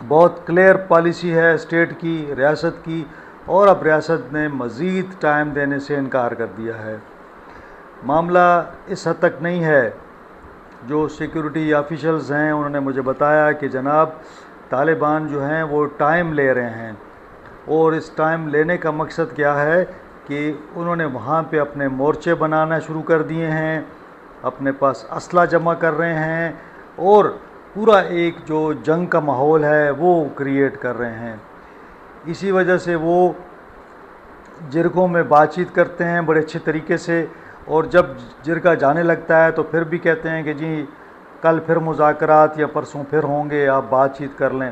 بہت clear policy ہے state کی، ریاست کی، اور اب ریاست نے مزید ٹائم دینے سے انکار کر دیا ہے۔ معاملہ اس حد تک نہیں ہے، جو سیکیورٹی آفیشلز ہیں انہوں نے مجھے بتایا کہ جناب طالبان جو ہیں وہ ٹائم لے رہے ہیں، اور اس ٹائم لینے کا مقصد کیا ہے کہ انہوں نے وہاں پہ اپنے مورچے بنانا شروع کر دیے ہیں، اپنے پاس اسلحہ جمع کر رہے ہیں، اور پورا ایک جو جنگ کا ماحول ہے وہ کریٹ کر رہے ہیں۔ اسی وجہ سے وہ جرگوں میں بات چیت کرتے ہیں بڑے اچھے طریقے سے، اور جب جرگہ جانے لگتا ہے تو پھر بھی کہتے ہیں کہ جی کل پھر مذاکرات یا پرسوں پھر ہوں گے، آپ بات چیت کر لیں۔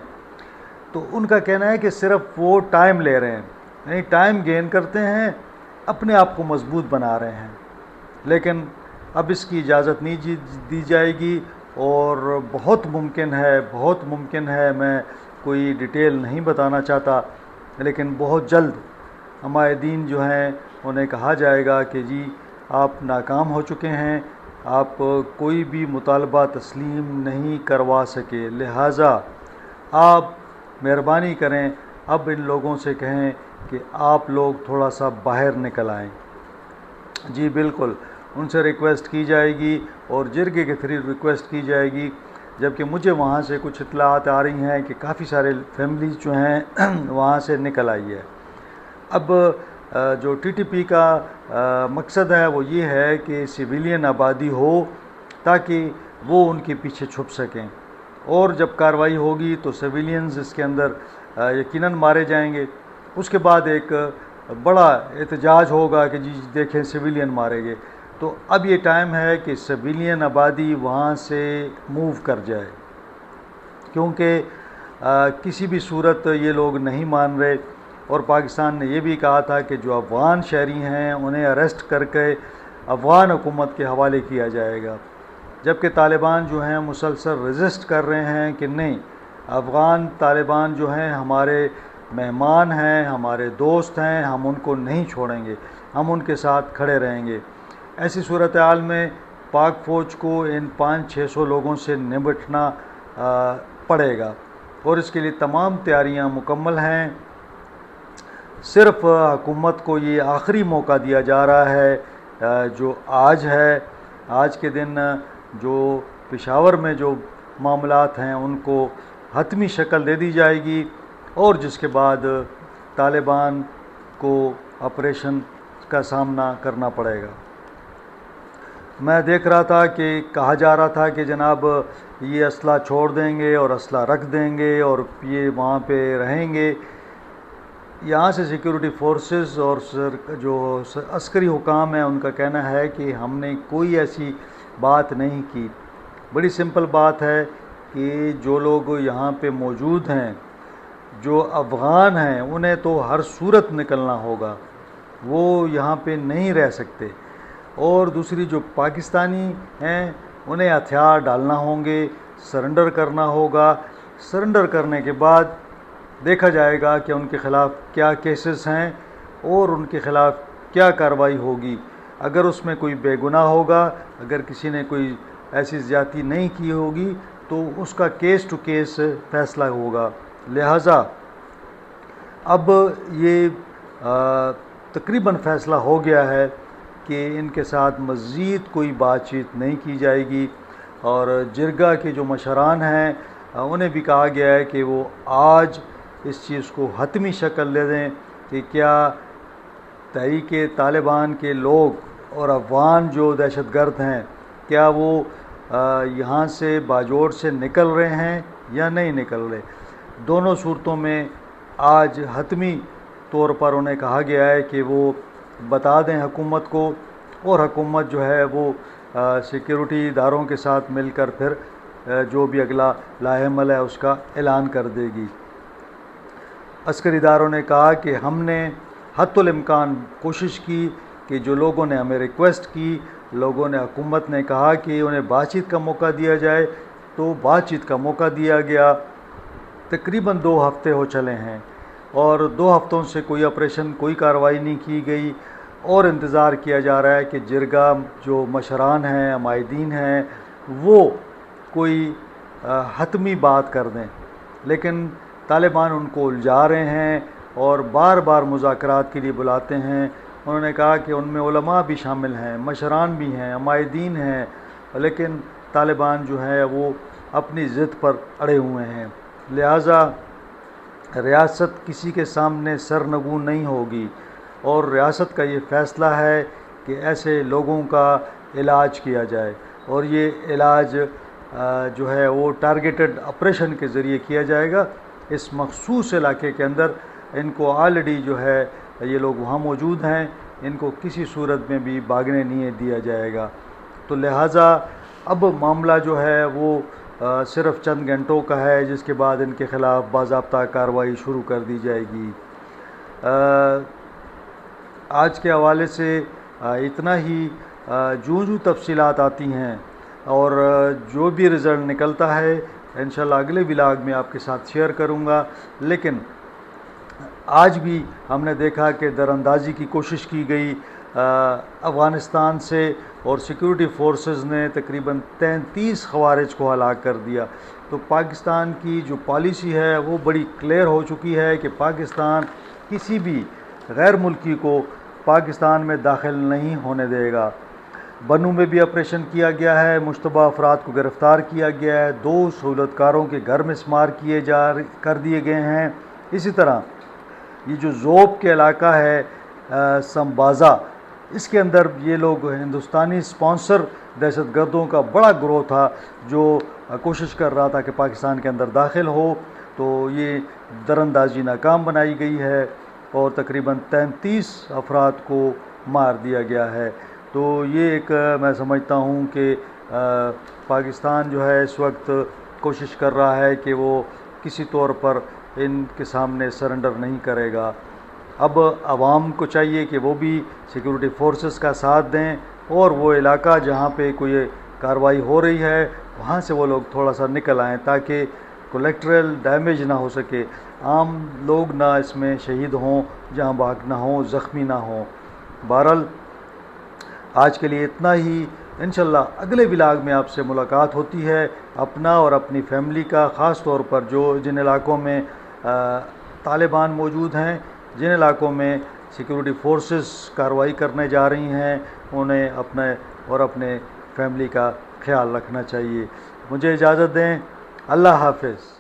تو ان کا کہنا ہے کہ صرف وہ ٹائم لے رہے ہیں، یعنی ٹائم گین کرتے ہیں، اپنے آپ کو مضبوط بنا رہے ہیں، لیکن اب اس کی اجازت نہیں دی جائے گی، اور بہت ممکن ہے، میں کوئی ڈیٹیل نہیں بتانا چاہتا، لیکن بہت جلد ہمارے دین جو ہیں انہیں کہا جائے گا کہ جی آپ ناکام ہو چکے ہیں، آپ کوئی بھی مطالبہ تسلیم نہیں کروا سکے، لہٰذا آپ مہربانی کریں، اب ان لوگوں سے کہیں کہ آپ لوگ تھوڑا سا باہر نکل آئیں۔ جی بالکل، ان سے ریکویسٹ کی جائے گی، اور جرگے کے تھری ریکویسٹ کی جائے گی، جبکہ مجھے وہاں سے کچھ اطلاعات آ رہی ہیں کہ کافی سارے فیملیز جو ہیں وہاں سے نکل آئی ہے۔ اب جو ٹی ٹی پی کا مقصد ہے وہ یہ ہے کہ سویلین آبادی ہو تاکہ وہ ان کے پیچھے چھپ سکیں، اور جب کارروائی ہوگی تو سویلینز اس کے اندر یقیناً مارے جائیں گے۔ اس کے بعد ایک بڑا احتجاج ہوگا کہ جی دیکھیں سویلین مارے گئے، تو اب یہ ٹائم ہے کہ سویلین آبادی وہاں سے موو کر جائے، کیونکہ کسی بھی صورت یہ لوگ نہیں مان رہے، اور پاکستان نے یہ بھی کہا تھا کہ جو افغان شہری ہیں انہیں اریسٹ کر کے افغان حکومت کے حوالے کیا جائے گا، جبکہ طالبان جو ہیں مسلسل ریزسٹ کر رہے ہیں کہ نہیں، افغان طالبان جو ہیں ہمارے مہمان ہیں، ہمارے دوست ہیں، ہم ان کو نہیں چھوڑیں گے، ہم ان کے ساتھ کھڑے رہیں گے۔ ایسی صورتحال میں پاک فوج کو ان 500-600 لوگوں سے نمٹنا پڑے گا، اور اس کے لیے تمام تیاریاں مکمل ہیں۔ صرف حکومت کو یہ آخری موقع دیا جا رہا ہے جو آج ہے، آج کے دن جو پشاور میں جو معاملات ہیں ان کو حتمی شکل دے دی جائے گی، اور جس کے بعد طالبان کو آپریشن کا سامنا کرنا پڑے گا۔ میں دیکھ رہا تھا کہ کہا جا رہا تھا کہ جناب یہ اسلحہ چھوڑ دیں گے اور اسلحہ رکھ دیں گے اور یہ وہاں پہ رہیں گے۔ یہاں سے سیکیورٹی فورسز اور جو عسکری حکام ہیں ان کا کہنا ہے کہ ہم نے کوئی ایسی بات نہیں کی۔ بڑی سمپل بات ہے کہ جو لوگ یہاں پہ موجود ہیں، جو افغان ہیں، انہیں تو ہر صورت نکلنا ہوگا، وہ یہاں پہ نہیں رہ سکتے، اور دوسری جو پاکستانی ہیں انہیں ہتھیار ڈالنا ہوں گے، سرنڈر کرنا ہوگا۔ سرنڈر کرنے کے بعد دیکھا جائے گا کہ ان کے خلاف کیا کیسز ہیں اور ان کے خلاف کیا کارروائی ہوگی۔ اگر اس میں کوئی بے گناہ ہوگا، اگر کسی نے کوئی ایسی زیادتی نہیں کی ہوگی تو اس کا کیس ٹو کیس فیصلہ ہوگا۔ لہٰذا اب یہ تقریباً فیصلہ ہو گیا ہے کہ ان کے ساتھ مزید کوئی بات چیت نہیں کی جائے گی، اور جرگہ کے جو مشران ہیں انہیں بھی کہا گیا ہے کہ وہ آج اس چیز کو حتمی شکل دے دیں کہ کیا تحریک طالبان کے لوگ اور افغان جو دہشت گرد ہیں کیا وہ یہاں سے باجوڑ سے نکل رہے ہیں یا نہیں نکل رہے۔ دونوں صورتوں میں آج حتمی طور پر انہیں کہا گیا ہے کہ وہ بتا دیں حکومت کو، اور حکومت جو ہے وہ سیکیورٹی اداروں کے ساتھ مل کر پھر جو بھی اگلا لاہ عمل ہے اس کا اعلان کر دے گی۔ عسکری اداروں نے کہا کہ ہم نے حتی الامکان کوشش کی کہ جو لوگوں نے ہمیں ریکویسٹ کی، لوگوں نے، حکومت نے کہا کہ انہیں بات چیت کا موقع دیا جائے، تو بات چیت کا موقع دیا گیا۔ تقریباً 2 ہفتے ہو چلے ہیں، اور 2 ہفتوں سے کوئی آپریشن، کوئی کارروائی نہیں کی گئی، اور انتظار کیا جا رہا ہے کہ جرگہ جو مشران ہیں، عمائدین ہیں، وہ کوئی حتمی بات کر دیں۔ لیکن طالبان ان کو الجھا رہے ہیں اور بار بار مذاکرات کے لیے بلاتے ہیں۔ انہوں نے کہا کہ ان میں علماء بھی شامل ہیں، مشران بھی ہیں، عمائدین ہیں، لیکن طالبان جو ہے وہ اپنی ضد پر اڑے ہوئے ہیں۔ لہٰذا ریاست کسی کے سامنے سرنگوں نہیں ہوگی، اور ریاست کا یہ فیصلہ ہے کہ ایسے لوگوں کا علاج کیا جائے، اور یہ علاج جو ہے وہ ٹارگیٹڈ آپریشن کے ذریعے کیا جائے گا۔ اس مخصوص علاقے کے اندر ان کو آلریڈی جو ہے یہ لوگ وہاں موجود ہیں، ان کو کسی صورت میں بھی بھاگنے نہیں دیا جائے گا۔ تو لہٰذا اب معاملہ جو ہے وہ صرف چند گھنٹوں کا ہے، جس کے بعد ان کے خلاف باضابطہ کارروائی شروع کر دی جائے گی۔ آج کے حوالے سے اتنا ہی۔ جو تفصیلات آتی ہیں اور جو بھی رزلٹ نکلتا ہے انشاءاللہ اگلے ولاگ میں آپ کے ساتھ شیئر کروں گا۔ لیکن آج بھی ہم نے دیکھا کہ در اندازی کی کوشش کی گئی افغانستان سے، اور سیکیورٹی فورسز نے تقریباً 33 خوارج کو ہلاک کر دیا۔ تو پاکستان کی جو پالیسی ہے وہ بڑی کلیئر ہو چکی ہے کہ پاکستان کسی بھی غیر ملکی کو پاکستان میں داخل نہیں ہونے دے گا۔ بنوں میں بھی آپریشن کیا گیا ہے، مشتبہ افراد کو گرفتار کیا گیا ہے، 2 سہولت کاروں کے گھر مسمار کر دیے گئے ہیں۔ اسی طرح یہ جو زوب کے علاقہ ہے سمبازا، اس کے اندر یہ لوگ ہندوستانی سپانسر دہشت گردوں کا بڑا گروہ تھا جو کوشش کر رہا تھا کہ پاکستان کے اندر داخل ہو، تو یہ در اندازی ناکام بنائی گئی ہے اور تقریباً 33 افراد کو مار دیا گیا ہے۔ تو یہ ایک میں سمجھتا ہوں کہ پاکستان جو ہے اس وقت کوشش کر رہا ہے کہ وہ کسی طور پر ان کے سامنے سرنڈر نہیں کرے گا۔ اب عوام کو چاہیے کہ وہ بھی سیکیورٹی فورسز کا ساتھ دیں، اور وہ علاقہ جہاں پہ کوئی کارروائی ہو رہی ہے وہاں سے وہ لوگ تھوڑا سا نکل آئیں تاکہ کولیکٹرل ڈیمیج نہ ہو سکے، عام لوگ نہ اس میں شہید ہوں، جہاں بھاگ نہ ہوں، زخمی نہ ہوں۔ بہرحال آج کے لیے اتنا ہی۔ انشاءاللہ اگلے ولاگ میں آپ سے ملاقات ہوتی ہے۔ اپنا اور اپنی فیملی کا، خاص طور پر جن علاقوں میں طالبان موجود ہیں، جن علاقوں میں سیکیورٹی فورسز کارروائی کرنے جا رہی ہیں، انہیں اپنے اور اپنے فیملی کا خیال رکھنا چاہیے۔ مجھے اجازت دیں، اللہ حافظ۔